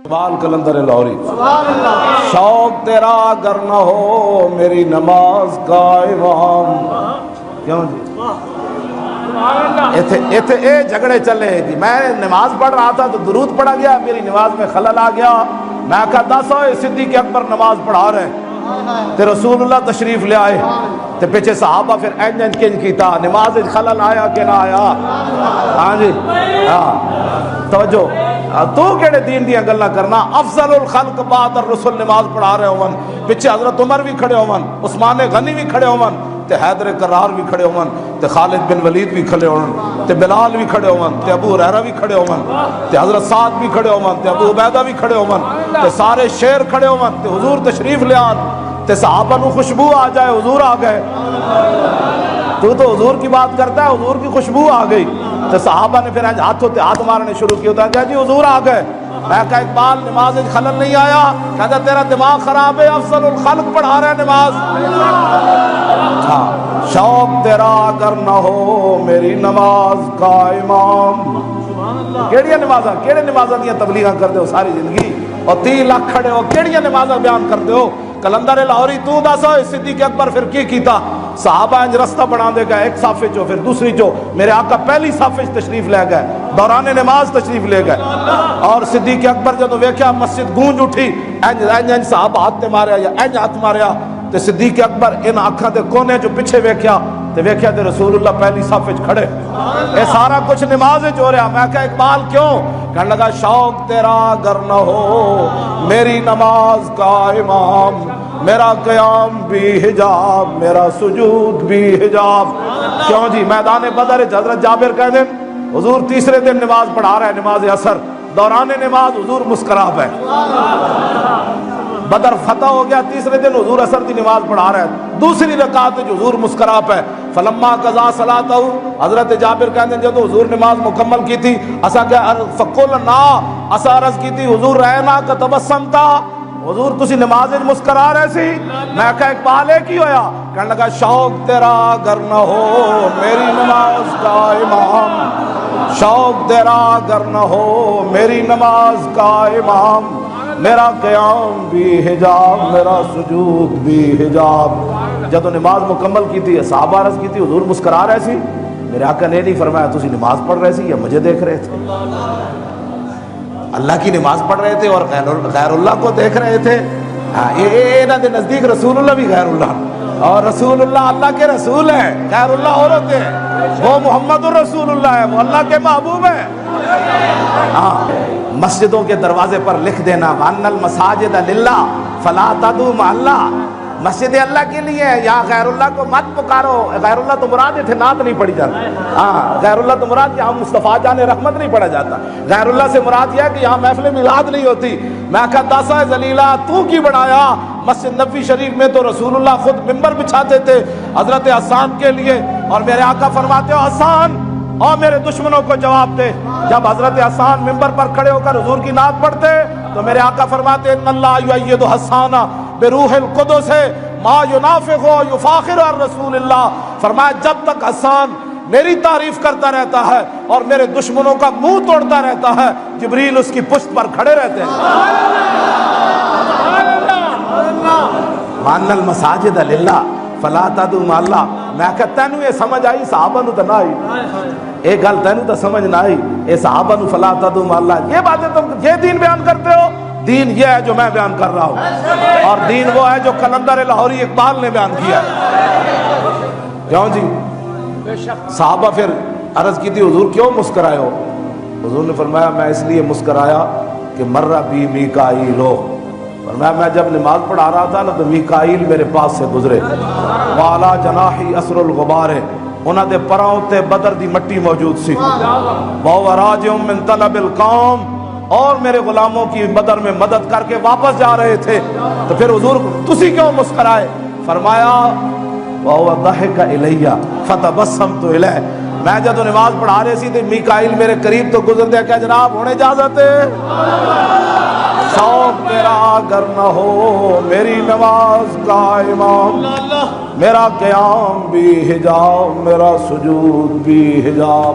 اقبال کلندر لاہوری، شوق تیرا اگر نہ ہو میری نماز کا امام. کیوں جی ایتھے اے جھگڑے چلے جی. میں نماز پڑھ رہا تھا تو درود پڑھا گیا، میری نماز میں خلل آ گیا. میں کہا دس ہوئے صدیق اکبر نماز پڑھا رہے تے رسول اللہ تشریف لے آئے تے پیچھے صحابہ پھر انج کنج کیتا. نماز خلل آیا کہ نہ آیا؟ ہاں جی ہاں توجہ. تو کہڑے دین دیاں گلاں کرنا؟ افضل الخلق بعد الرسل نماز پڑھا رہے ہون، پیچھے حضرت عمر بھی کھڑے ہون، عثمان غنی بھی کھڑے ہون تے حیدر کرار بھی کھڑے ہون تے خالد بن ولید بھی کھڑے ہون تے بلال بھی کھڑے ہون تے ابو ہریرہ بھی کھڑے ہون تے حضرت سعد بھی کھڑے ہون تے ابو عبیدہ بھی کھڑے ہون تے سارے شیر کھڑے ہون تے حضور تشریف لے آن تے صحابہ نو خوشبو آ جائے حضور آ گئے. تو حضور کی بات کرتا ہے، حضور کی خوشبو آ گئی تو صحابہ نے پھر ہاتھوں تے ہاتھ مارنے شروع کیا. ہوتا ہے جی حضور آ گئے. میں کہا اقبال نماز خلل نہیں آیا؟ کہتا تیرا دماغ خراب ہے، افضل الخلق پڑھا رہا ہے نماز. ہاں شوق تیرا اگر نہ ہو میری نماز کا امام. کیڑیاں نمازاں کیڑے نمازاں دیاں تبلیغاں کر دے ہو ساری زندگی اور 30 لاکھ کھڑے ہو کیڑیاں نمازاں بیان کر دے ہو؟ کلندر لاہوری تو دس ہوئے صدیق اکبر پھر کی کیتا؟ صحابہ انج رستہ بنا دے گئے، ایک صف چو پھر دوسری چو. میرے آقا پہلی صف تشریف لے گئے، دوران نماز تشریف لے گئے. اور صدیق اکبر جدو ویکھیا مسجد گونج اٹھی، انج صحابہ ہاتھ تے ماریا یا انج ہاتھ ماریا تے صدیق اکبر ان آنکھاں دے کونے جو پیچھے ویکھیا تے رسول اللہ پہلی صف وچ کھڑے. اے سارا کچھ نماز وچ ہو رہا. میں کہا اقبال کیوں؟ کہنے لگا شوق تیرا اگر نہ ہو میری نماز کا امام، میرا قیام بھی حجاب میرا سجود بھی حجاب. کیوں جی میدان بدر حضرت جابر کہتے ہیں حضور تیسرے دن نماز پڑھا رہا ہے، نماز اثر، دوران نماز حضور مسکرا ہے. بدر فتح ہو گیا، تیسرے دن حضور اثر کی نماز پڑھا رہا ہے، دوسری رکعت میں حضور مسکرا ہے. فلما قضا صلاتہ، حضرت جابر کہتے ہیں جب حضور نماز مکمل کی تھی اسا کہ فقلنا اسا عرض کی تھی حضور رہنا کا تبسم تھا، حضور تسی نماز مسکرا رہے سی. میں کہا اقبال ہے کی ہویا؟ کہنے لگا شوق تیرا اگر نہ ہو میری نماز کا امام، شوق تیرا اگر نہ ہو میری نماز کا امام، میرا قیام بھی حجاب میرا سجود بھی حجاب. جب نماز مکمل کی تھی صحابہ عرض کی تھی حضور مسکرا رہے سی. میرے آقا نے نہیں فرمایا تسی نماز پڑھ رہے سی یا مجھے دیکھ رہے تھے؟ اللہ کی نماز پڑھ رہے تھے اور غیر اللہ کو دیکھ رہے تھے. انہاں دے نزدیک رسول اللہ بھی غیر اللہ، اور رسول اللہ اللہ کے رسول ہیں، غیر اللہ اور ہوتے ہیں. وہ محمد الرسول اللہ ہے، وہ اللہ کے محبوب ہیں. مسجدوں کے دروازے پر لکھ دینا وَأَنَّ الْمَسَاجِدَ لِلَّهِ فَلَا تَدْعُوا مَعَ اللَّهِ، مسجد اللہ کے لیے ہے، یہاں غیر اللہ کو مت پکارو. غیر اللہ تو مراد تھے نعت نہیں پڑھی جاتی. ہاں غیر اللہ تو مراد یہاں مصطفیٰ جان رحمت نہیں پڑھا جاتا. غیر اللہ سے مراد یہ ہے کہ یہاں محفل میلاد نہیں ہوتی. میں کہا داسا ذلیلہ تو کی بنایا؟ مسجد نبوی شریف میں تو رسول اللہ خود ممبر بچھاتے تھے حضرت حسان کے لیے، اور میرے آقا فرماتے ہو حسان اور میرے دشمنوں کو جواب دے. جب حضرت حسان ممبر پر کھڑے ہو کر حضور کی نعت پڑھتے تو میرے آقا فرماتے ان اللہ یؤید حسان بروح القدس ما ینافق و یفاخر الرسول اللہ. فرمایا جب تک حسان میری تعریف کرتا رہتا ہے اور میرے دشمنوں کا منہ توڑتا رہتا ہے، جبریل اس کی پشت پر کھڑے رہتے ہیں. وَأَنَّ الْمَسَاجِدَ لِلَّهِ فَلَا تَدْعُوا مَعَ اللَّهِ. میں کہتا تینوں یہ سمجھ آئی، صحابہ نو تو نہ آئی. ایک گل تینوں تو سمجھ نہ آئی، اے صحابہ نو فَلَا تَدْعُوا مَعَ اللَّهِ. یہ باتیں تم یہ دین بیان کرتے ہو؟ دین یہ ہے جو میں بیان کر رہا ہوں، اور دین وہ ہے جو کلندر لاہوری اقبال نے بیان کیا ہے. کیوں جی؟ صحابہ پھر عرض کی تھی حضور کیوں مسکرائے ہو؟ حضور نے فرمایا میں اس لیے مسکرایا کہ مرہ بی میکائیل ہو. فرمایا میں جب نماز پڑھا رہا تھا نا تو میکائیل میرے پاس سے گزرے. وعلی جناحی اثر الغبار، انہاں دے پراؤں تے بدر دی مٹی موجود سی. وہو راجع من طلب القوم، اور میرے غلاموں کی بدر میں مدد کر کے واپس جا رہے تھے. تو پھر حضور تسی کیوں مسکرائے؟ فرمایا وَهُوَ ضَحِكَ إِلَيَّ فَتَبَسَّمْتُ إِلَيْهِ. میں جب نماز پڑھا رہے سی تو میکائیل میرے قریب تو گزر دیا. کہ جناب ہونے اجازت ہے؟ شوق تیرا اگر نہ ہو میری نماز کا امام، میرا قیام بھی حجاب میرا سجود بھی حجاب.